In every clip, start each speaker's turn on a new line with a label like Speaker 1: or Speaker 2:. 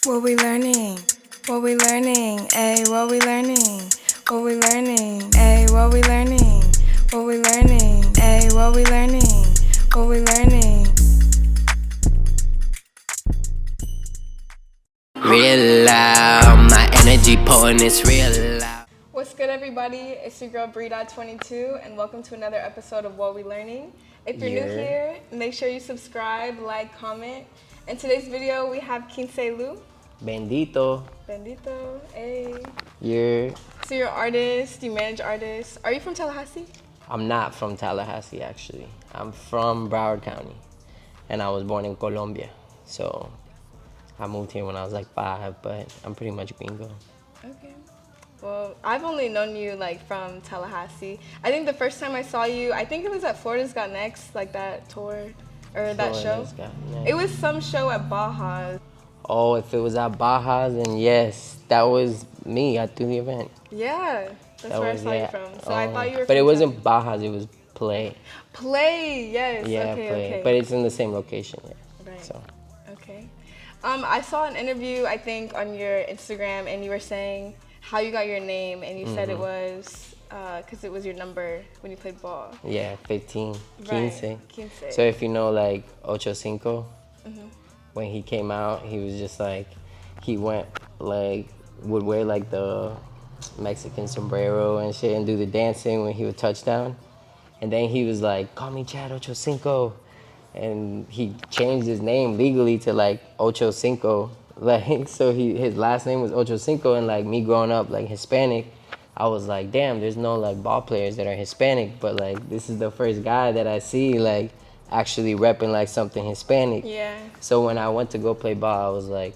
Speaker 1: What we learning? What we learning? Ayy, what we learning? What we learning? Ayy, what we learning? What we learning? Ayy, what we learning? What we learning?
Speaker 2: Real loud, my energy potent is real loud.
Speaker 1: What's good, everybody? It's your girl Bree.22, and welcome to another episode of What We Learning. If you're new here, make sure you subscribe, like, comment. In today's video, we have Quincelu.
Speaker 2: Bendito.
Speaker 1: Bendito, hey.
Speaker 2: You're.
Speaker 1: So you're an artist, you manage artists. Are you from Tallahassee?
Speaker 2: I'm not from Tallahassee, actually. I'm from Broward County, and I was born in Colombia. So I moved here when I was like 5, but I'm pretty much gringo.
Speaker 1: Okay. Well, I've only known you like from Tallahassee. I think the first time I saw you, I think it was at Florida's Got Next, like that tour or that show. It was some show at Baja.
Speaker 2: Oh, if it was at Baja, then yes, that was me. I threw the event.
Speaker 1: Yeah, that's where I saw you from. So I thought you were.
Speaker 2: But it wasn't Baja. It was Play.
Speaker 1: Play, yes.
Speaker 2: Yeah,
Speaker 1: okay,
Speaker 2: Play.
Speaker 1: okay.
Speaker 2: But it's in the same location. Yeah.
Speaker 1: Right.
Speaker 2: So.
Speaker 1: Okay. I saw an interview, I think, on your Instagram, and you were saying how you got your name, and you said it was because it was your number when you played ball.
Speaker 2: Yeah, 15,
Speaker 1: Right.
Speaker 2: 15.
Speaker 1: 15.
Speaker 2: So if you know like Ocho Cinco, when he came out, he was just like, he would wear like the Mexican sombrero and shit and do the dancing when he would touchdown. And then he was like, call me Chad Ocho Cinco. And he changed his name legally to like Ocho Cinco. Like, so his last name was Ocho Cinco, and like me growing up like Hispanic, I was like, damn, there's no like ball players that are Hispanic, but like this is the first guy that I see like actually repping like something Hispanic.
Speaker 1: Yeah.
Speaker 2: So when I went to go play ball, I was like,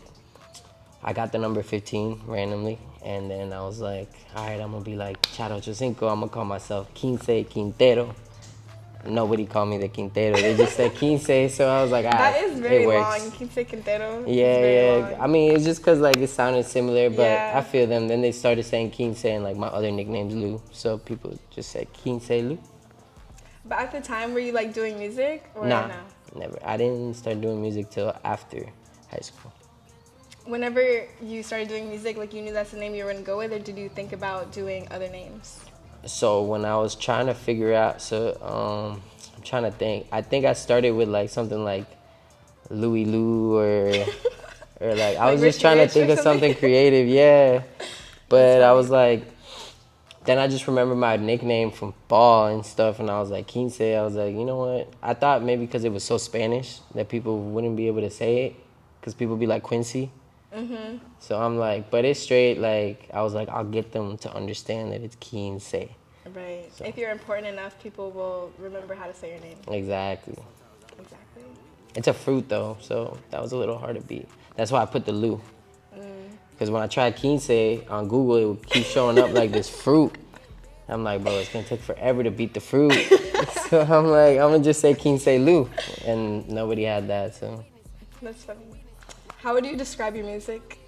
Speaker 2: I got the number 15 randomly, and then I was like, all right, I'm gonna be like Chad Ocho Cinco. I'm gonna call myself Quintero. Nobody called me the Quintero. They just said Quince, so I was like,
Speaker 1: That is very
Speaker 2: it
Speaker 1: long.
Speaker 2: works.
Speaker 1: Quince Quintero.
Speaker 2: Yeah.
Speaker 1: Long.
Speaker 2: I mean, it's just because like it sounded similar, but
Speaker 1: Yeah.
Speaker 2: I feel them. Then they started saying Quince, and like my other nickname's Lou, so people just said Quincelu.
Speaker 1: But at the time, were you like doing music or
Speaker 2: Nah,
Speaker 1: no?
Speaker 2: never. I didn't start doing music till after high school.
Speaker 1: Whenever you started doing music, like you knew that's the name you were gonna go with, or did you think about doing other names?
Speaker 2: So when I was trying to figure out, I'm trying to think. I think I started with like something like Louis Lou or like I was just trying to think of something creative, yeah. But I was like, then I just remember my nickname from ball and stuff, and I was like Quince. I was like, you know what? I thought maybe because it was so Spanish that people wouldn't be able to say it, because people be like Quincy. So I'm like, but it's straight. Like I was like, I'll get them to understand that it's Quince.
Speaker 1: Right.
Speaker 2: So.
Speaker 1: If you're important enough, people will remember how to say your name.
Speaker 2: Exactly.
Speaker 1: Exactly.
Speaker 2: It's a fruit though, so that was a little hard to beat. That's why I put the Lou. Because when I tried Quince on Google, it would keep showing up like this fruit. I'm like, bro, it's gonna take forever to beat the fruit. So I'm like, I'm gonna just say Quince Lou. And nobody had that, so.
Speaker 1: That's funny. How would you describe your music?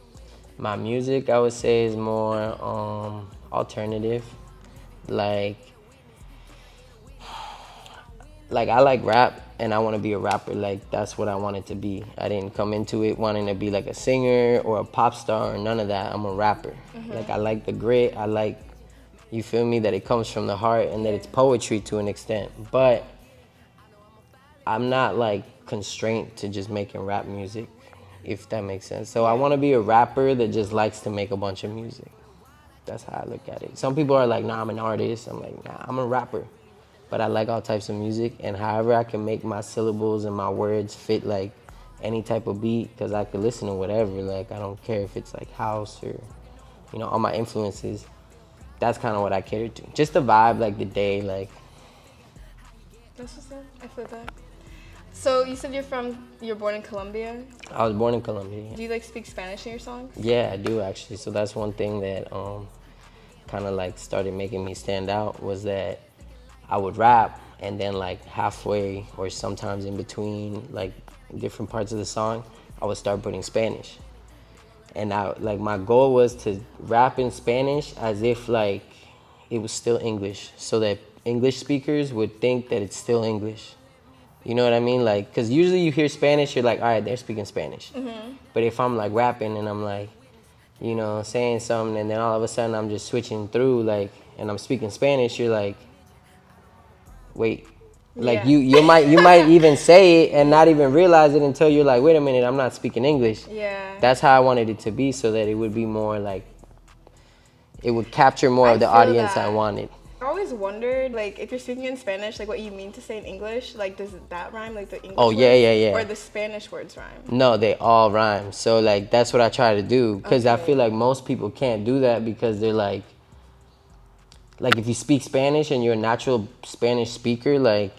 Speaker 2: My music, I would say, is more alternative. Like I like rap, and I want to be a rapper. Like that's what I wanted to be. I didn't come into it wanting to be like a singer or a pop star or none of that. I'm a rapper. Like I like the grit. I like, you feel me, that it comes from the heart and that it's poetry to an extent. But I'm not like constrained to just making rap music, if that makes sense. So I want to be a rapper that just likes to make a bunch of music. That's how I look at it. Some people are like, nah, I'm an artist. I'm like, nah, I'm a rapper. But I like all types of music, and however I can make my syllables and my words fit like any type of beat, because I could listen to whatever. Like I don't care if it's like house or, you know, all my influences. That's kind of what I cater to. Just the vibe, like the day, like.
Speaker 1: That's what's up. I feel that. So you said you're born in Colombia.
Speaker 2: I was born in Colombia. Yeah.
Speaker 1: Do you like speak Spanish in your songs?
Speaker 2: Yeah, I do actually. So that's one thing that kind of like started making me stand out, was that I would rap, and then like halfway or sometimes in between like different parts of the song, I would start putting Spanish. And my goal was to rap in Spanish as if like it was still English, so that English speakers would think that it's still English. You know what I mean? Like, because usually you hear Spanish, you're like, all right, they're speaking Spanish. But if I'm like rapping and I'm like, you know, saying something, and then all of a sudden I'm just switching through, like, and I'm speaking Spanish, you're like, wait. Like,
Speaker 1: Yeah.
Speaker 2: you might even say it and not even realize it until you're like, wait a minute, I'm not speaking English.
Speaker 1: Yeah.
Speaker 2: That's how I wanted it to be, so that it would be more like, it would capture more
Speaker 1: I
Speaker 2: of the
Speaker 1: feel
Speaker 2: audience I
Speaker 1: that.
Speaker 2: wanted.
Speaker 1: I always wondered, like, if you're speaking in Spanish, like, what you mean to say in English, like, does that rhyme, like, the English
Speaker 2: Oh, yeah,
Speaker 1: words?
Speaker 2: yeah, yeah.
Speaker 1: Or the Spanish words rhyme?
Speaker 2: No, they all rhyme. So, like, that's what I try to do. Because I feel
Speaker 1: Okay.
Speaker 2: like most people can't do that because they're like, if you speak Spanish and you're a natural Spanish speaker, like,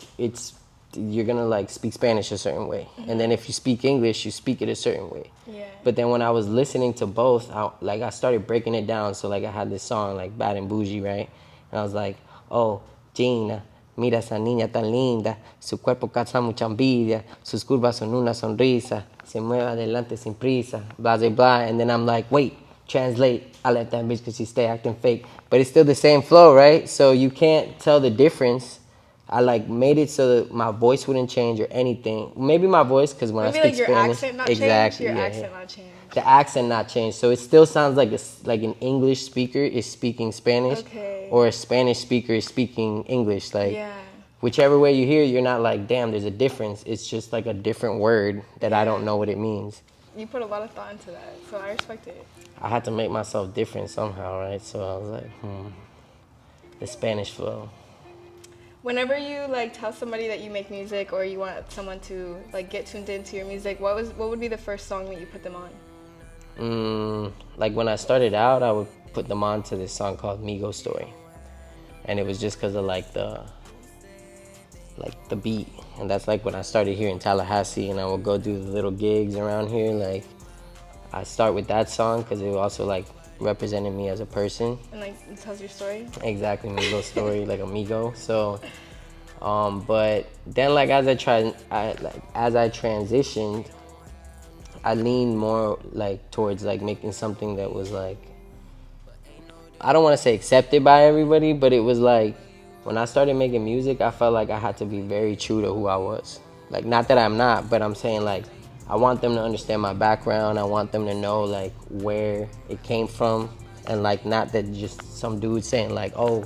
Speaker 2: you're gonna, like, speak Spanish a certain way. And then if you speak English, you speak it a certain way.
Speaker 1: Yeah.
Speaker 2: But then when I was listening to both, I started breaking it down. So, like, I had this song, like, Bad and Bougie, right? And I was like, oh, Gina, mira esa niña tan linda, su cuerpo causa mucha envidia, sus curvas son una sonrisa, se mueve adelante sin prisa, blah, blah, blah. And then I'm like, wait, translate, I let that bitch because she stay acting fake. But it's still the same flow, right? So you can't tell the difference. I like made it so that my voice wouldn't change or anything. Maybe my voice, because when
Speaker 1: Maybe,
Speaker 2: I speak
Speaker 1: like, your
Speaker 2: Spanish,
Speaker 1: accent not
Speaker 2: exactly,
Speaker 1: change? Your
Speaker 2: yeah,
Speaker 1: accent
Speaker 2: yeah.
Speaker 1: not change.
Speaker 2: The accent not change, so it still sounds like like an English speaker is speaking Spanish,
Speaker 1: Okay.
Speaker 2: or a Spanish speaker is speaking English. Like,
Speaker 1: Yeah.
Speaker 2: whichever way you hear, you're not like, damn, there's a difference. It's just like a different word that I don't
Speaker 1: Yeah.
Speaker 2: know what it means.
Speaker 1: You put a lot of thought into that, so I respect it.
Speaker 2: I had to make myself different somehow, right? So I was like, the Spanish flow.
Speaker 1: Whenever you, like, tell somebody that you make music or you want someone to, like, get tuned into your music, what would be the first song that you put them on?
Speaker 2: Like, when I started out, I would put them on to this song called Migo Story. And it was just because of like the beat. And that's like when I started here in Tallahassee, and I would go do the little gigs around here. Like, I start with that song because it also like represented me as a person.
Speaker 1: And, like, it tells your story?
Speaker 2: Exactly, my little story, like amigo. So, but then like as I transitioned, I leaned more like towards like making something that was like, I don't want to say accepted by everybody, but it was like, when I started making music, I felt like I had to be very true to who I was. Like, not that I'm not, but I'm saying like, I want them to understand my background. I want them to know like where it came from, and like not that just some dude saying like, oh,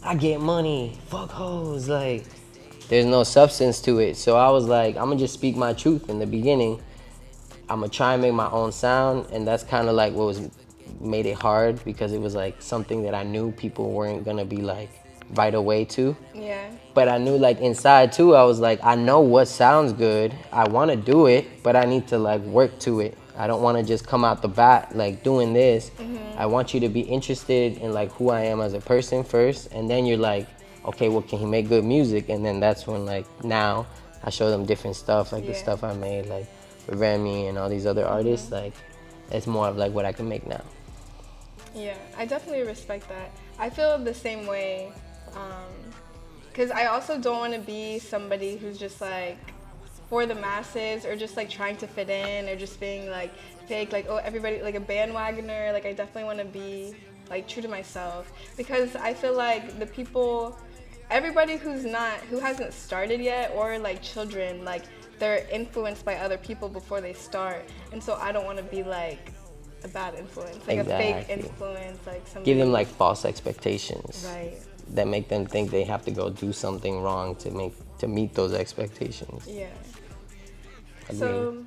Speaker 2: I get money, fuck hoes. Like, there's no substance to it. So I was like, I'm gonna just speak my truth in the beginning. I'm gonna try and make my own sound, and that's kind of like what made it hard, because it was like something that I knew people weren't gonna be like right away to.
Speaker 1: Yeah.
Speaker 2: But I knew like inside too, I was like, I know what sounds good. I want to do it, but I need to like work to it. I don't want to just come out the bat like doing this. I want you to be interested in like who I am as a person first, and then you're like, okay, well, can he make good music? And then that's when like now I show them different stuff, like the stuff I made like with Remy and all these other artists. Like, it's more of like what I can make now.
Speaker 1: Yeah, I definitely respect that. I feel the same way, because I also don't want to be somebody who's just like for the masses, or just like trying to fit in, or just being like fake, like, oh, everybody, like a bandwagoner. Like, I definitely want to be like true to myself, because I feel like the people, everybody who hasn't started yet, or like children, like they're influenced by other people before they start, and so I don't want to be like a bad influence, like a fake influence, like somebody.
Speaker 2: Give them like false expectations,
Speaker 1: right,
Speaker 2: that make them think they have to go do something wrong to meet those expectations.
Speaker 1: Yeah.
Speaker 2: Agreed.
Speaker 1: So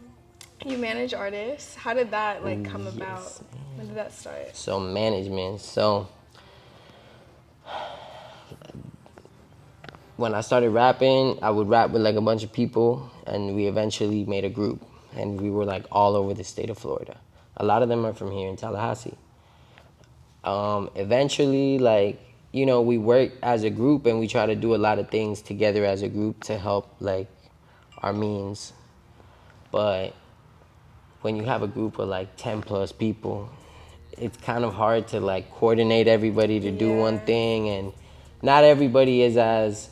Speaker 1: you manage artists. How did that like come about?
Speaker 2: Yes.
Speaker 1: When did that start?
Speaker 2: So management. So when I started rapping, I would rap with like a bunch of people, and we eventually made a group, and we were like all over the state of Florida. A lot of them are from here in Tallahassee. Eventually, like, you know, we work as a group, and we try to do a lot of things together as a group to help like our means. But when you have a group of like 10 plus people, it's kind of hard to like coordinate everybody to do one thing, and not everybody is as,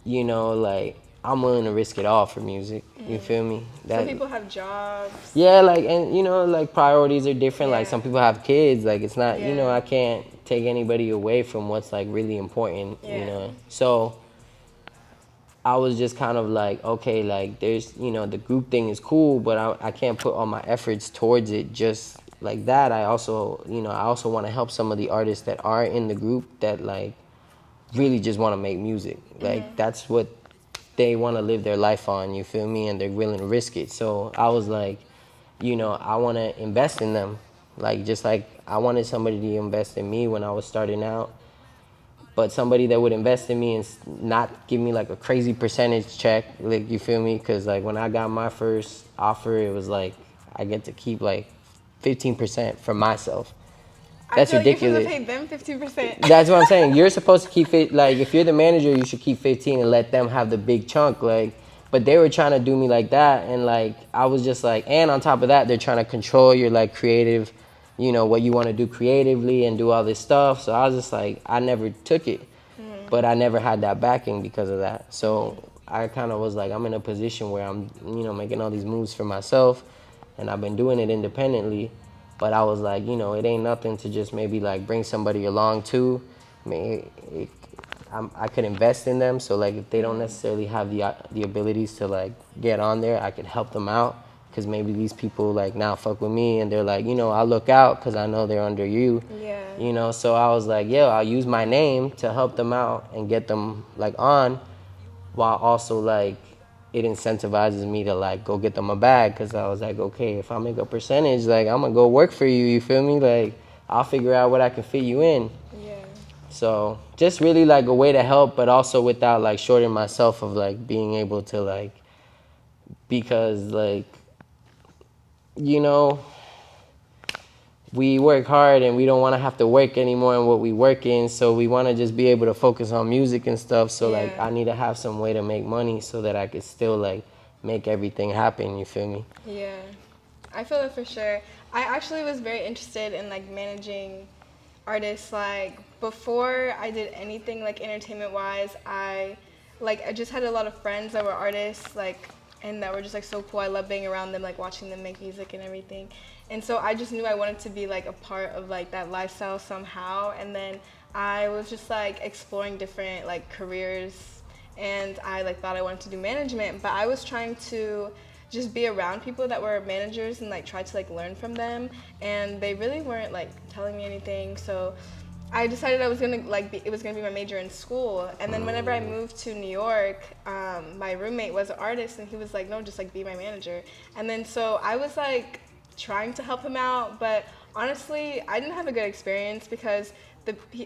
Speaker 2: you know, like, I'm willing to risk it all for music. You feel me?
Speaker 1: Some people have jobs.
Speaker 2: Yeah, like, and you know, like priorities are different.
Speaker 1: Yeah.
Speaker 2: Like, some people have kids. Like, it's not, you know,
Speaker 1: Yeah.
Speaker 2: I can't take anybody away from what's like really important,
Speaker 1: Yeah.
Speaker 2: you know. So I was just kind of like, okay, like there's, the group thing is cool, but I can't put all my efforts towards it just like that. I also want to help some of the artists that are in the group that like really just want to make music. Like that's what they want to live their life on, you feel me? And they're willing to risk it. So I was like, I want to invest in them. Like just like I wanted somebody to invest in me when I was starting out, but somebody that would invest in me and not give me like a crazy percentage check, like you feel me? Because like when I got my first offer, it was like I get to keep like 15% for myself.
Speaker 1: I
Speaker 2: That's
Speaker 1: feel like you're supposed
Speaker 2: ridiculous.
Speaker 1: to pay them 15%.
Speaker 2: That's what I'm saying. You're supposed to keep it, like if you're the manager, you should keep 15 and let them have the big chunk. Like, but they were trying to do me like that, and like I was just like, and on top of that, they're trying to control your like creative, what you want to do creatively and do all this stuff. So I was just like, I never took it, but I never had that backing because of that. So I kind of was like, I'm in a position where I'm, making all these moves for myself, and I've been doing it independently. But I was like, it ain't nothing to just maybe like bring somebody along too. I mean, I could invest in them. So like if they don't necessarily have the abilities to like get on there, I could help them out. Because maybe these people like now fuck with me and they're like, I'll look out because I know they're under you.
Speaker 1: Yeah.
Speaker 2: So I was like, yeah, I'll use my name to help them out and get them like on, while also like it incentivizes me to like go get them a bag, because I was like, okay, if I make a percentage, like I'm gonna go work for you, you feel me? Like I'll figure out what I can fit you in.
Speaker 1: Yeah.
Speaker 2: So just really like a way to help, but also without like shorting myself of like being able to like, because like, you know, we work hard and we don't want to have to work anymore in what we work in, so we want to just be able to focus on music and stuff. So like I need to have some way to make money so that I could still like make everything happen, you feel me?
Speaker 1: Yeah. I feel it for sure. I actually was very interested in like managing artists. Like before I did anything like entertainment wise, I just had a lot of friends that were artists, like, and that were just like so cool. I love being around them, like watching them make music and everything. And so I just knew I wanted to be like a part of like that lifestyle somehow. And then I was just like exploring different like careers, and I like thought I wanted to do management, but I was trying to just be around people that were managers and like try to like learn from them, and they really weren't like telling me anything. So I decided I was gonna it was gonna be my major in school. And then whenever I moved to New York, my roommate was an artist, and he was like, no, just like be my manager. And then so I was like trying to help him out, but honestly I didn't have a good experience because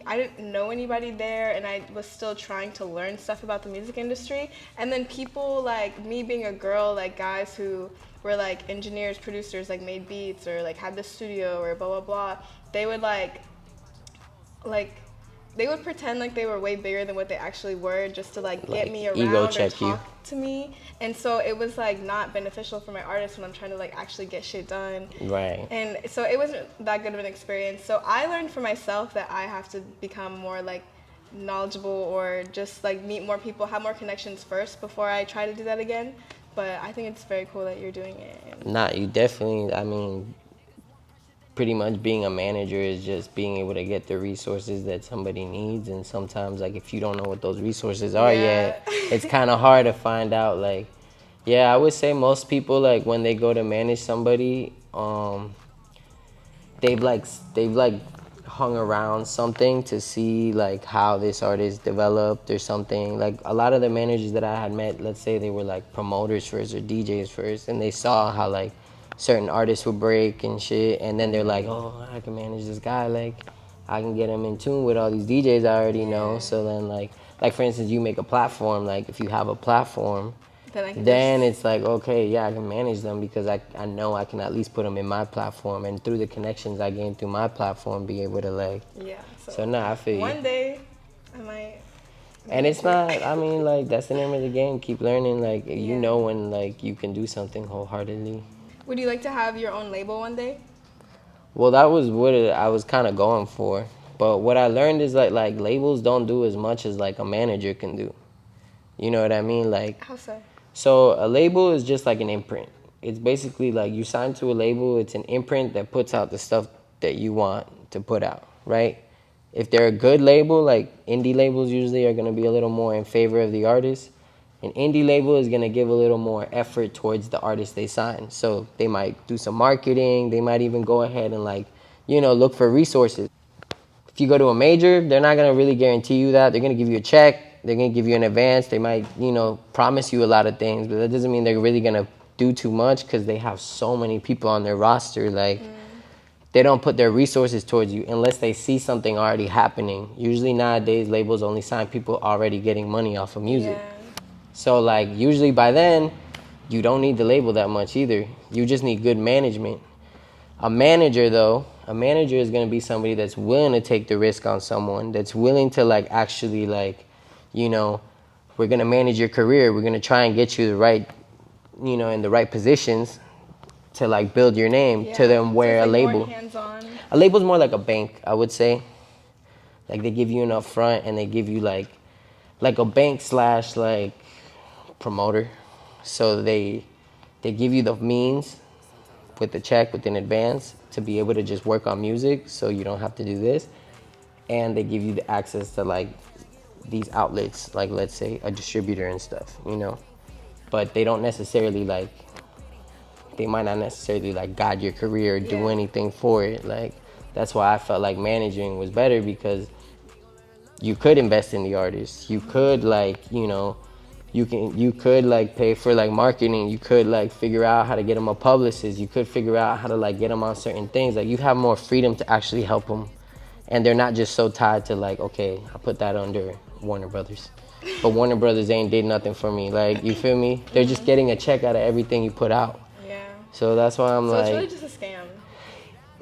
Speaker 1: I didn't know anybody there, and I was still trying to learn stuff about the music industry. And then people like me, being a girl, like guys who were like engineers, producers, like made beats or like had the studio or blah blah blah, they would like they would pretend like they were way bigger than what they actually were, just to like get me around or talk to me. And so it was like not beneficial for my artist when I'm trying to like actually get shit done.
Speaker 2: Right.
Speaker 1: And so it wasn't that good of an experience. So I learned for myself that I have to become more like knowledgeable, or just like meet more people, have more connections first before I try to do that again. But I think it's very cool that you're doing it.
Speaker 2: Nah, you definitely, I mean, pretty much being a manager is just being able to get the resources that somebody needs. And sometimes like if you don't know what those resources are yet, it's kind of hard to find out. Like, yeah, I would say most people, like when they go to manage somebody, they've like hung around something to see like how this artist developed or something. Like a lot of the managers that I had met, let's say they were like promoters first or DJs first, and they saw how like certain artists would break and shit, and then they're like, oh, I can manage this guy, like I can get him in tune with all these DJs I already know. So then like for instance, you make a platform, like if you have a platform, then it's like, okay, yeah, I can manage them because I know I can at least put them in my platform, and through the connections I gain through my platform, be able to like.
Speaker 1: Yeah.
Speaker 2: So nah, I feel you.
Speaker 1: One day, I might.
Speaker 2: And it's not, I mean, like that's the name of the game. Keep learning, like you know when like you can do something wholeheartedly.
Speaker 1: Would you like to have your own label one day?
Speaker 2: Well, that was what I was kind of going for, but what I learned is like labels don't do as much as like a manager can do. You know what I mean? Like.
Speaker 1: How so?
Speaker 2: So a label is just like an imprint. It's basically like you sign to a label, it's an imprint that puts out the stuff that you want to put out, right? If they're a good label, like indie labels usually are going to be a little more in favor of the artist. An indie label is going to give a little more effort towards the artist they sign. So they might do some marketing. They might even go ahead and like, look for resources. If you go to a major, they're not going to really guarantee you that. They're going to give you a check. They're going to give you an advance. They might, promise you a lot of things, but that doesn't mean they're really going to do too much because they have so many people on their roster. Like, they don't put their resources towards you unless they see something already happening. Usually nowadays, labels only sign people already getting money off of music.
Speaker 1: Yeah.
Speaker 2: So, like, usually by then, you don't need the label that much either. You just need good management. A manager, though, is going to be somebody that's willing to take the risk on someone, that's willing to, like, actually, like, we're going to manage your career. We're going to try and get you the right, in the right positions to, like, build your name to them where
Speaker 1: so
Speaker 2: a label.
Speaker 1: More hands-on.
Speaker 2: A label's more like a bank, I would say. Like, they give you an upfront and they give you, like a bank slash, like, promoter. So they give you the means with the check within advance to be able to just work on music so you don't have to do this, and they give you the access to like these outlets, like let's say a distributor and stuff, but they don't necessarily like, they might not necessarily like guide your career or do anything for it. Like, that's why I felt like managing was better, because you could invest in the artist, you could like, you could like pay for like marketing, you could like figure out how to get them a publicist, you could figure out how to like get them on certain things. Like, you have more freedom to actually help them, and they're not just so tied to like, okay, I put that under Warner Brothers, but Warner Brothers ain't did nothing for me. Like, you feel me? They're just getting a check out of everything you put out.
Speaker 1: Yeah.
Speaker 2: So that's why I'm
Speaker 1: so
Speaker 2: like,
Speaker 1: it's really just a scam.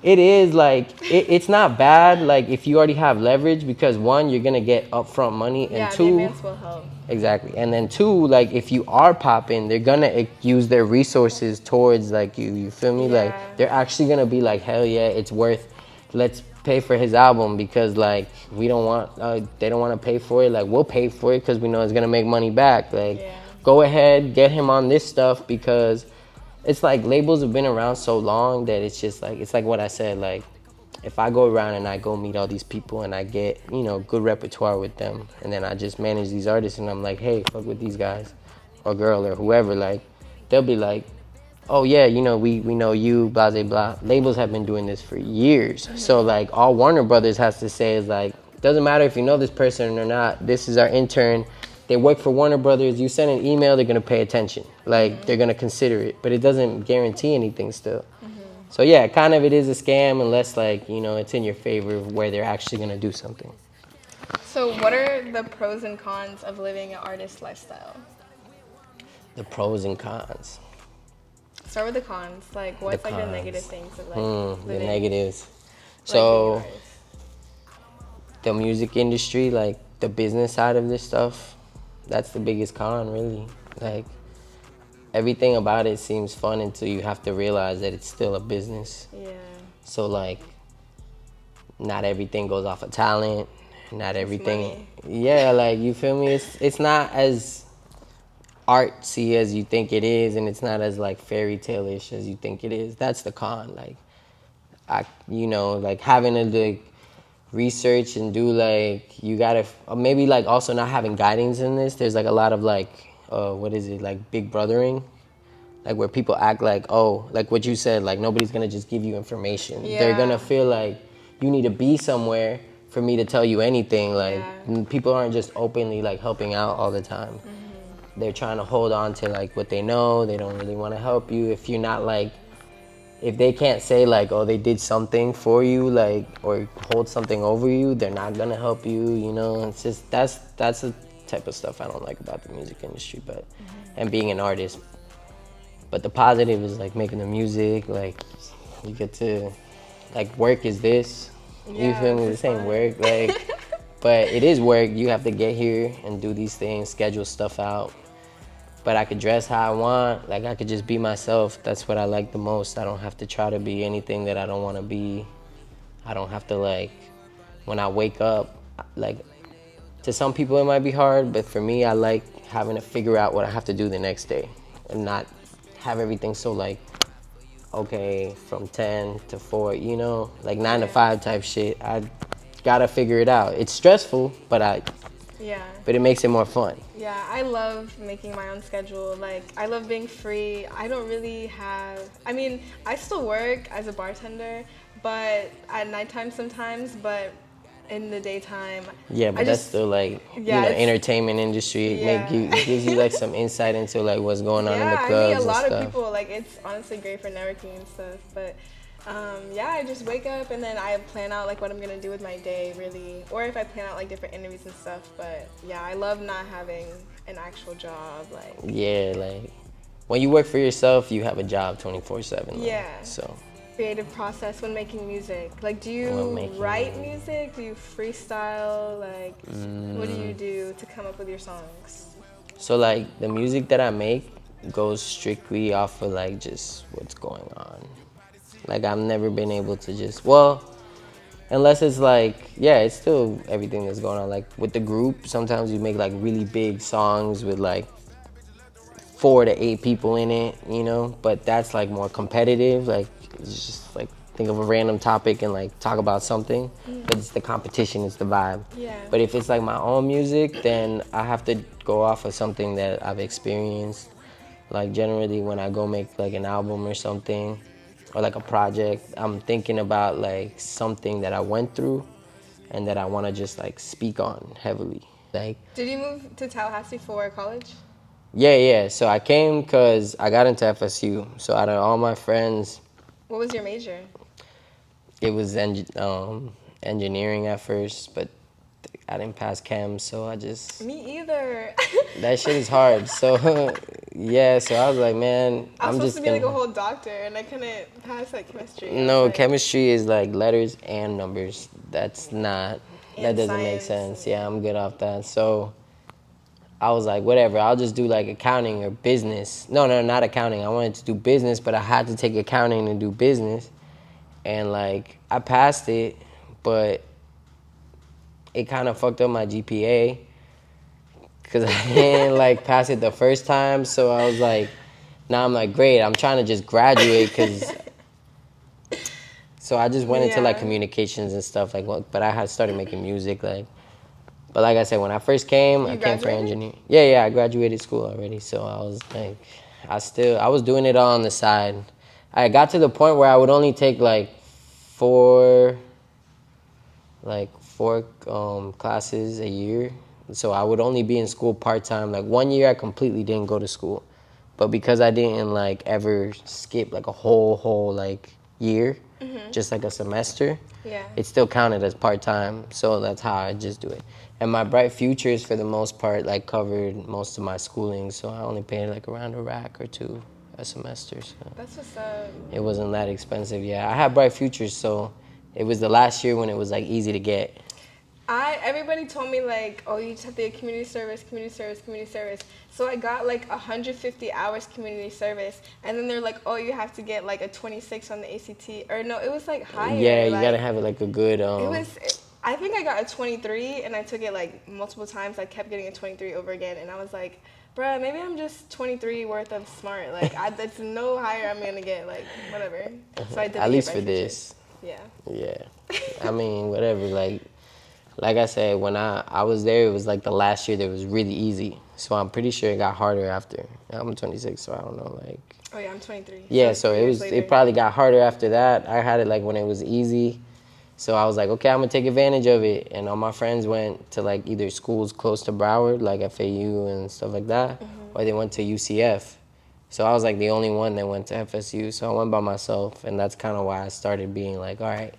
Speaker 2: It is like, it's not bad, like if you already have leverage, because one, you're gonna get upfront money, and two,
Speaker 1: the advance will help.
Speaker 2: Exactly, and then two, like if you are popping, they're gonna use their resources towards like you. You feel me? Like, they're actually gonna be like, hell yeah, it's worth. Let's pay for his album, because like we don't want, they don't want to pay for it. Like, we'll pay for it because we know it's gonna make money back. Like, go ahead, get him on this stuff, because it's like labels have been around so long that it's just like, it's like what I said, like if I go around and I go meet all these people and I get, good repertoire with them, and then I just manage these artists and I'm like, hey, fuck with these guys or girl or whoever, like they'll be like, oh yeah, we know you, blah, blah, blah. Labels have been doing this for years. So like all Warner Brothers has to say is like, doesn't matter if you know this person or not, this is our intern. They work for Warner Brothers. You send an email, they're gonna pay attention. Like, they're gonna consider it, but it doesn't guarantee anything still. So yeah, kind of it is a scam unless like, it's in your favor where they're actually gonna do something.
Speaker 1: So what are the pros and cons of living an artist lifestyle?
Speaker 2: The pros and cons.
Speaker 1: Start with the cons. Like, what's like the negative things of like
Speaker 2: the negatives.
Speaker 1: Like,
Speaker 2: so the music industry, like the business side of this stuff, that's the biggest con, really. Like, everything about it seems fun until you have to realize that it's still a business.
Speaker 1: Yeah.
Speaker 2: So like, not everything goes off of talent. Not everything. Yeah, like, you feel me? It's not as artsy as you think it is, and it's not as like fairy tale-ish as you think it is. That's the con. Like, like having to like research and do like, you gotta maybe like also not having guidance in this. There's like a lot of like like big brothering, like where people act like, oh, like what you said, like nobody's gonna just give you information. They're gonna feel like you need to be somewhere for me to tell you anything. Like, people aren't just openly like helping out all the time. They're trying to hold on to like what they know. They don't really want to help you if you're not like, if they can't say like, oh, they did something for you, like, or hold something over you, they're not gonna help you. It's just, that's the type of stuff I don't like about the music industry, but and being an artist. But the positive is like making the music, like you get to, like, work is this. You feel me? This ain't work, like, but it is work. You have to get here and do these things, schedule stuff out. But I could dress how I want. Like, I could just be myself. That's what I like the most. I don't have to try to be anything that I don't want to be. I don't have to, like, when I wake up, like, to some people it might be hard, but for me, I like having to figure out what I have to do the next day and not have everything so, like, okay, from 10 to 4, like 9 to 5 type shit. I gotta figure it out. It's stressful, but
Speaker 1: Yeah.
Speaker 2: But it makes it more fun.
Speaker 1: Yeah, I love making my own schedule. Like, I love being free. I don't really have, I mean, I still work as a bartender, but at nighttime sometimes, but in the daytime,
Speaker 2: Yeah,
Speaker 1: I
Speaker 2: but that's
Speaker 1: just,
Speaker 2: still like,
Speaker 1: yeah, it's,
Speaker 2: entertainment industry.
Speaker 1: yeah.
Speaker 2: It gives you like some insight into like what's going on in the
Speaker 1: Yeah, I meet a
Speaker 2: clubs and
Speaker 1: lot of
Speaker 2: stuff.
Speaker 1: people. Like, it's honestly great for networking and stuff. But yeah, I just wake up and then I plan out like what I'm gonna do with my day, really, or if I plan out like different interviews and stuff. But yeah, I love not having an actual job. Like,
Speaker 2: Yeah, like when you work for yourself, you have a job 24/7.
Speaker 1: yeah,
Speaker 2: So
Speaker 1: creative process when making music. Like, do
Speaker 2: when
Speaker 1: you write
Speaker 2: making,
Speaker 1: music? Do you freestyle? Like, what do you do to come up with your songs?
Speaker 2: so like the music that I make goes strictly off of like just what's going on. Like I've never been able to just, well, unless it's like, yeah, it's still everything that's going on. Like with the group, sometimes we make like really big songs with like 4 to 8 people in it, but that's like more competitive. Like it's just like think of a random topic and like talk about something, but it's the competition, it's the vibe.
Speaker 1: Yeah.
Speaker 2: But if it's like my own music, then I have to go off of something that I've experienced. Like generally when I go make like an album or something or like a project, I'm thinking about like something that I went through and that I want to just like speak on heavily. Like,
Speaker 1: Did you move to Tallahassee for college?
Speaker 2: yeah. So I came because I got into FSU. So out of all my friends,
Speaker 1: What was your major?
Speaker 2: it was engineering at first, but I didn't pass chem, so I just,
Speaker 1: Me either.
Speaker 2: that shit is hard. So yeah, so I was like, man,
Speaker 1: I was
Speaker 2: I'm
Speaker 1: supposed
Speaker 2: just
Speaker 1: to be like a
Speaker 2: gonna.
Speaker 1: whole doctor, and I couldn't pass like chemistry. I was
Speaker 2: No,
Speaker 1: like,
Speaker 2: chemistry is like letters and numbers. That
Speaker 1: and
Speaker 2: doesn't make
Speaker 1: science.
Speaker 2: sense. Yeah, I'm good off that. So I was like, whatever, I'll just do like accounting or business. No, not accounting. I wanted to do business, but I had to take accounting to do business. And like, I passed it, but it kind of fucked up my GPA because I didn't like pass it the first time. So I was like, now I'm like, great, I'm trying to just graduate because. So I just went into like
Speaker 1: Yeah.
Speaker 2: communications and stuff like, well, but I had started making music like. But like I said, when I first came, I
Speaker 1: You
Speaker 2: came for
Speaker 1: graduated?
Speaker 2: engineering. Yeah, I graduated school already. So I was like, I was doing it all on the side. I got to the point where I would only take four, four classes a year. So I would only be in school part-time. Like 1 year I completely didn't go to school. But because I didn't like ever skip like a whole like year, just like a semester,
Speaker 1: Yeah.
Speaker 2: it still counted as part-time. So that's how I just do it. And my Bright Futures for the most part like covered most of my schooling. So I only paid like around a rack or two a semester. So
Speaker 1: That's what's up.
Speaker 2: it wasn't that expensive. Yeah, I had Bright Futures, so it was the last year when it was like easy to get.
Speaker 1: Everybody told me like, oh, you just have to get community service, community service, community service. So I got like 150 hours community service, and then they're like, oh, you have to get like a 26 on the ACT, or no, it was like higher.
Speaker 2: Yeah, you
Speaker 1: like,
Speaker 2: gotta have it like a good.
Speaker 1: It was. I think I got a 23, and I took it like multiple times. I kept getting a 23 over again, and I was like, bruh, maybe I'm just 23 worth of smart. Like, that's no higher I'm gonna get. Like, whatever. So I did.
Speaker 2: At least for this.
Speaker 1: Yeah.
Speaker 2: Yeah, I mean whatever. Like I said, when I was there, it was like the last year that was really easy. So I'm pretty sure it got harder after. I'm 26, so I don't know. Like.
Speaker 1: Oh yeah, I'm 23.
Speaker 2: Yeah, so
Speaker 1: it was.
Speaker 2: it probably got harder after that. I had it like when it was easy. So I was like, okay, I'm gonna take advantage of it. And all my friends went to like either schools close to Broward, like FAU and stuff like that, or they went to UCF. So I was like the only one that went to FSU. So I went by myself, and that's kind of why I started being like, all right,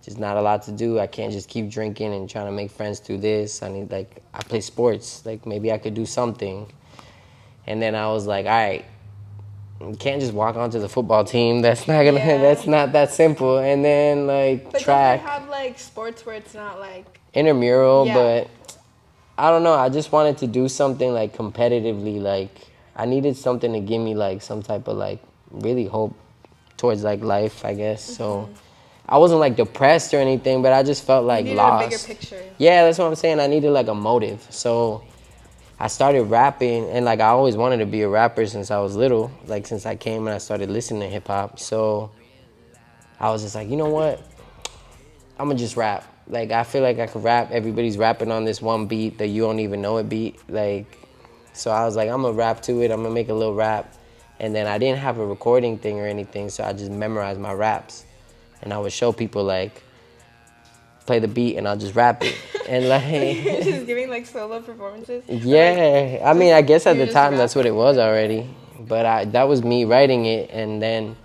Speaker 2: just not a lot to do. I can't just keep drinking and trying to make friends through this. I play sports. Like maybe I could do something. And then I was like, all right, you can't just walk onto the football team. That's not gonna.
Speaker 1: Yeah.
Speaker 2: That's not that simple. And then
Speaker 1: But
Speaker 2: track.
Speaker 1: don't they have like sports where it's not like
Speaker 2: Intramural,
Speaker 1: Yeah.
Speaker 2: but I don't know. I just wanted to do something like competitively. Like I needed something to give me like some type of like really hope towards like life, I guess. So I wasn't like depressed or anything, but I just felt like
Speaker 1: you needed
Speaker 2: lost.
Speaker 1: a bigger picture?
Speaker 2: Yeah, that's what I'm saying. I needed like a motive. So I started rapping, and like I always wanted to be a rapper since I was little. Like since I came and I started listening to hip hop. So I was just like, you know what? I'm gonna just rap. like I feel like I could rap. Everybody's rapping on this one beat that you don't even know it beat. Like, so I was like, I'm gonna rap to it. I'm gonna make a little rap, and then I didn't have a recording thing or anything, so I just memorized my raps, and I would show people like, play the beat, and I'll just rap it, and like
Speaker 1: just giving like solo performances.
Speaker 2: yeah.
Speaker 1: Like,
Speaker 2: I mean, I guess at the time that's what it
Speaker 1: rapping.
Speaker 2: was already, but that was me writing it, and then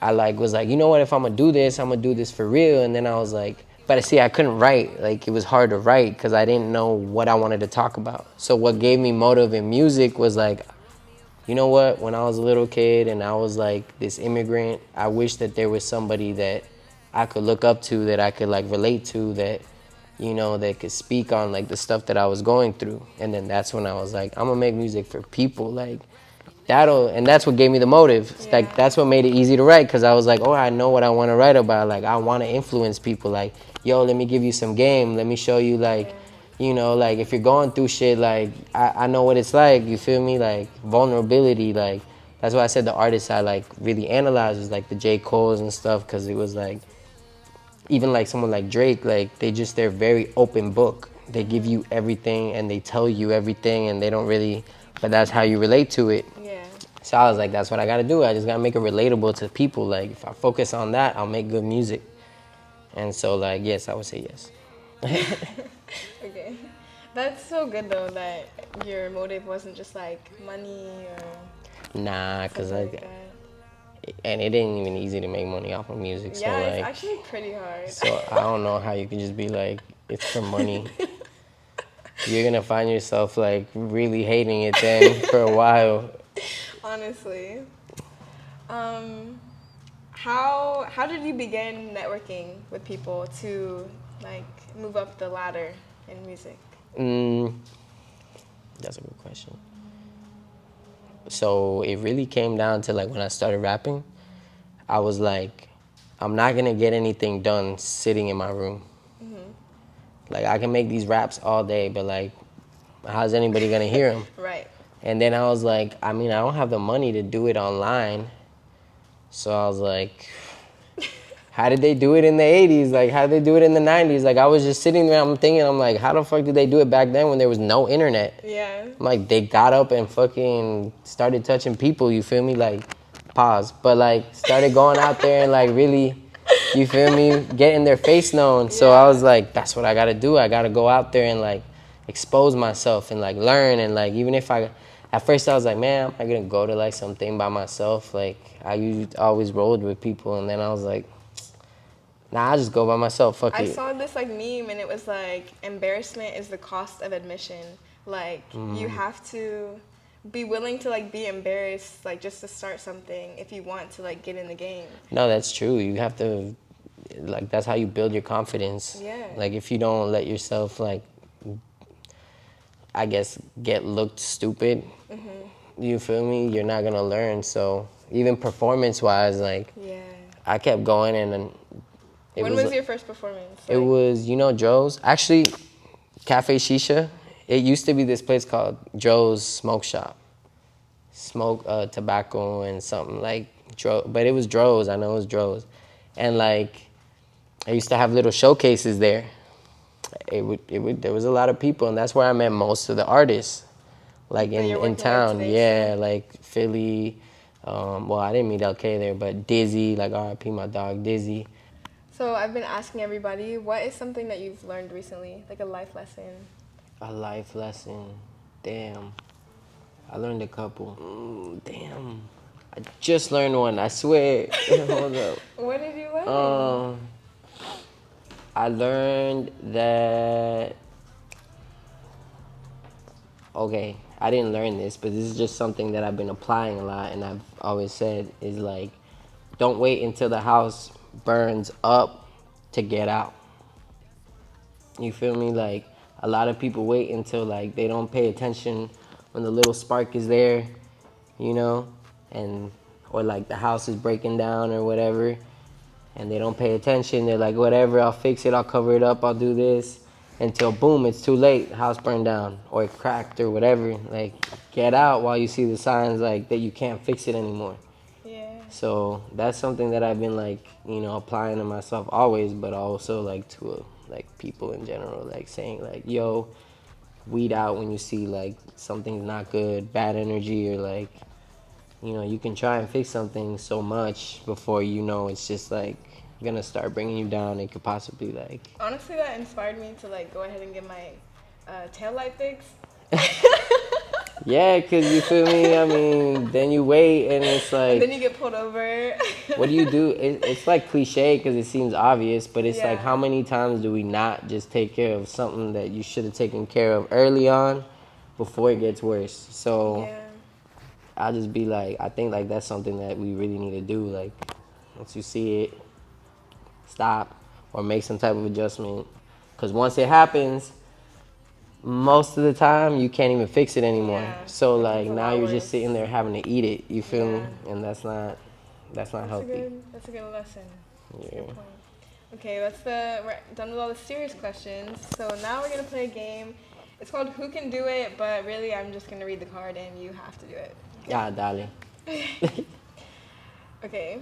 Speaker 2: I like was like, you know what? If I'm gonna do this for real. And then I was like, but see, I couldn't write. Like it was hard to write because I didn't know what I wanted to talk about. So what gave me motive in music was like, you know what? When I was a little kid and I was like this immigrant, I wish that there was somebody that I could look up to, that I could like relate to, that you know, that could speak on like the stuff that I was going through. And then that's when I was like, I'm gonna make music for people. Like and that's what gave me the motive.
Speaker 1: Yeah.
Speaker 2: Like that's what made it easy to write, because I was like, oh, I know what I want to write about. Like I want to influence people. Like, yo, let me give you some game. Let me show you like, you know, like if you're going through shit, like I know what it's like. You feel me? Like vulnerability. Like that's why I said the artists I like really analyze was like the J. Cole's and stuff, because it was like, even like someone like Drake, like they're very open book. They give you everything and they tell you everything, and they don't really, but that's how you relate to it.
Speaker 1: Yeah.
Speaker 2: So I was like, that's what I gotta do. I just gotta make it relatable to people. Like if I focus on that, I'll make good music. And so like, yes, I would say yes.
Speaker 1: Okay. That's so good though that your motive wasn't just like money or
Speaker 2: Nah, cause
Speaker 1: something like
Speaker 2: like,
Speaker 1: that.
Speaker 2: and it ain't even easy to make money off of music.
Speaker 1: Yeah,
Speaker 2: So
Speaker 1: it's
Speaker 2: like,
Speaker 1: actually pretty hard.
Speaker 2: so I don't know how you can just be like, it's for money. You're gonna find yourself like really hating it then for a while.
Speaker 1: Honestly. How did you begin networking with people to like move up the ladder in music?
Speaker 2: That's a good question. So it really came down to like when I started rapping, I was like, I'm not gonna get anything done sitting in my room. Like I can make these raps all day, but like, how's anybody gonna hear them?
Speaker 1: Right.
Speaker 2: And then I was like, I mean, I don't have the money to do it online. So I was like, how did they do it in the 80s? Like, how did they do it in the 90s? Like, I was just sitting there, I'm like, how the fuck did they do it back then when there was no internet?
Speaker 1: Yeah.
Speaker 2: I'm like, they got up and fucking started touching people, you feel me? Like, pause. But, like, started going out there and, like, really, you feel me, getting their face known. So I was like, that's what I gotta do. I gotta go out there and, like, expose myself and, like, learn. And, like, even if at first I was like, man, I'm not gonna go to, like, something by myself. Like, I always rolled with people. And then I was like, nah, I just go by myself. Fuck it.
Speaker 1: I saw this like meme and it was like, embarrassment is the cost of admission. Like you have to be willing to like be embarrassed, like just to start something if you want to like get in the game.
Speaker 2: No, that's true. You have to, like, that's how you build your confidence.
Speaker 1: Yeah.
Speaker 2: Like if you don't let yourself, like, I guess, get looked stupid, you feel me? You're not gonna learn. So even performance-wise, like,
Speaker 1: Yeah.
Speaker 2: I kept going, and then
Speaker 1: When was your first performance?
Speaker 2: It was, you know, Joe's. Actually, Cafe Shisha. It used to be this place called Joe's Smoke Shop. Smoke tobacco and something like but it was Dro's. I know it was Dro's. And like, I used to have little showcases there. There was a lot of people, and that's where I met most of the artists. Like in town, yeah, like Philly. Well, I didn't meet LK there, but Dizzy, like RIP my dog Dizzy.
Speaker 1: So I've been asking everybody, what is something that you've learned recently, like a life lesson?
Speaker 2: A life lesson, damn. I learned a couple. Damn. I just learned one, I swear. Hold up.
Speaker 1: What did you learn?
Speaker 2: I learned that, okay, I didn't learn this, but this is just something that I've been applying a lot, and I've always said is like, don't wait until the house burns up to get out. You feel me? Like, a lot of people wait until like they don't pay attention when the little spark is there, you know, or like the house is breaking down or whatever, and they don't pay attention. They're like, whatever, I'll fix it, I'll cover it up, I'll do this, until boom, it's too late, house burned down or it cracked or whatever. Like, get out while you see the signs like that you can't fix it anymore.
Speaker 1: Yeah.
Speaker 2: So that's something that I've been like, you know, applying to myself always, but also like to like people in general, like saying like, yo, weed out when you see like something's not good, bad energy, or like, you know, you can try and fix something so much before you know it's just like gonna start bringing you down. It could possibly like.
Speaker 1: Honestly, that inspired me to like go ahead and get my tail light fixed.
Speaker 2: Yeah, cause you feel me. I mean, then you wait and it's like.
Speaker 1: And then you get pulled over.
Speaker 2: What do you do? It's like cliche because it seems obvious, but it's
Speaker 1: Yeah.
Speaker 2: like how many times do we not just take care of something that you should have taken care of early on before it gets worse? So
Speaker 1: Yeah.
Speaker 2: I'll just be like, I think like that's something that we really need to do. Like once you see it, stop or make some type of adjustment. Because once it happens, most of the time you can't even fix it anymore.
Speaker 1: Yeah.
Speaker 2: So
Speaker 1: It
Speaker 2: like
Speaker 1: gets a
Speaker 2: now
Speaker 1: lot
Speaker 2: you're just
Speaker 1: worse.
Speaker 2: sitting there having to eat it. You feel me?
Speaker 1: Yeah.
Speaker 2: And that's not healthy.
Speaker 1: That's a good lesson. That's a
Speaker 2: Yeah.
Speaker 1: good point. Okay, we're done with all the serious questions. So now we're gonna play a game. It's called Who Can Do It, but really I'm just gonna read the card and you have to do it. Okay?
Speaker 2: Yeah, darling.
Speaker 1: Okay.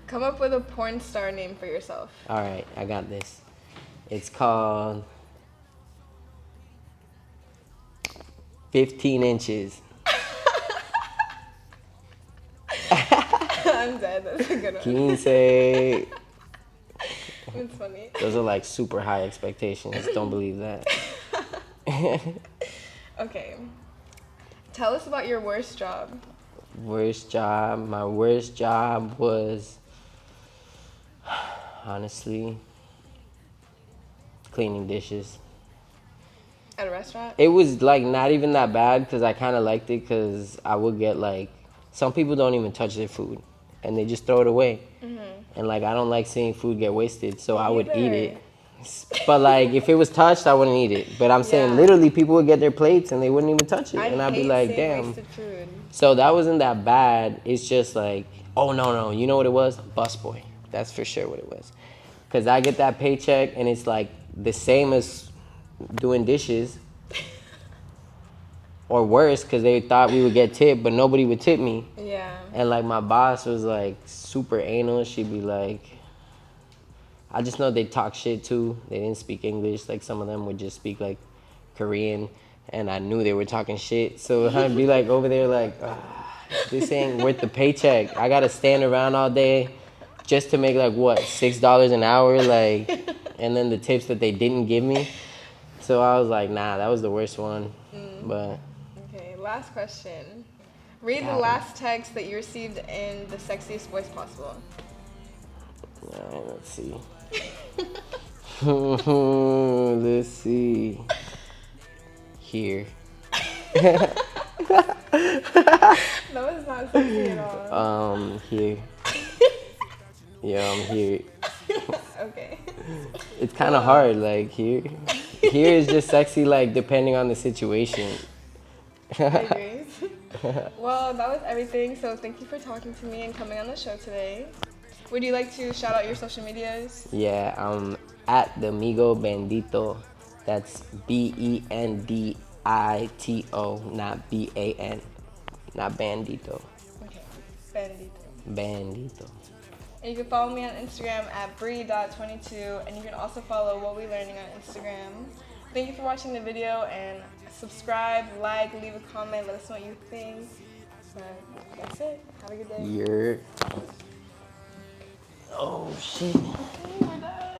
Speaker 1: Come up with a porn star name for yourself.
Speaker 2: All right, I got this. It's called 15 inches.
Speaker 1: I'm dead. That's a good one.
Speaker 2: Quincelu.
Speaker 1: It's funny.
Speaker 2: Those are like super high expectations. Don't believe that.
Speaker 1: Okay. Tell us about your worst job.
Speaker 2: Worst job. My worst job was honestly cleaning dishes.
Speaker 1: At a restaurant?
Speaker 2: It was like not even that bad because I kind of liked it because I would get like some people don't even touch their food and they just throw it away. And like I don't like seeing food get wasted, so I would eat it. But like if it was touched, I wouldn't eat it. But I'm saying literally people would get their plates and they wouldn't even touch it, and I'd be like, damn.
Speaker 1: Wasted food.
Speaker 2: So that wasn't that bad. It's just like, oh no, you know what it was? Busboy. That's for sure what it was. Cause I get that paycheck and it's like the same as doing dishes. Or worse, because they thought we would get tipped, but nobody would tip me.
Speaker 1: Yeah.
Speaker 2: And like my boss was like super anal. She'd be like, I just know they talk shit too. They didn't speak English. Like some of them would just speak like Korean, and I knew they were talking shit. So I'd be like over there like, this ain't worth the paycheck. I gotta stand around all day just to make like what, $6 an hour, like, and then the tips that they didn't give me. So I was like, nah, that was the worst one. But.
Speaker 1: Okay, last question. Read the last text that you received in the sexiest voice possible.
Speaker 2: Alright, let's see. Let's see. Here.
Speaker 1: That was not sexy at all.
Speaker 2: Here. Yeah, I'm here.
Speaker 1: Okay.
Speaker 2: It's kind of hard, like here. Here is just sexy, like depending on the situation.
Speaker 1: I agree. Well, that was everything. So thank you for talking to me and coming on the show today. Would you like to shout out your social medias?
Speaker 2: Yeah, I'm at the Migo Bandito. That's Bendito, not BAN, not Bandito.
Speaker 1: Okay, Bandito.
Speaker 2: Bandito.
Speaker 1: And you can follow me on Instagram at bree.22, and you can also follow What We Learning on Instagram. Thank you for watching the video, and subscribe, like, leave a comment, let us know what you think. But that's it. Have a good day.
Speaker 2: Oh shit.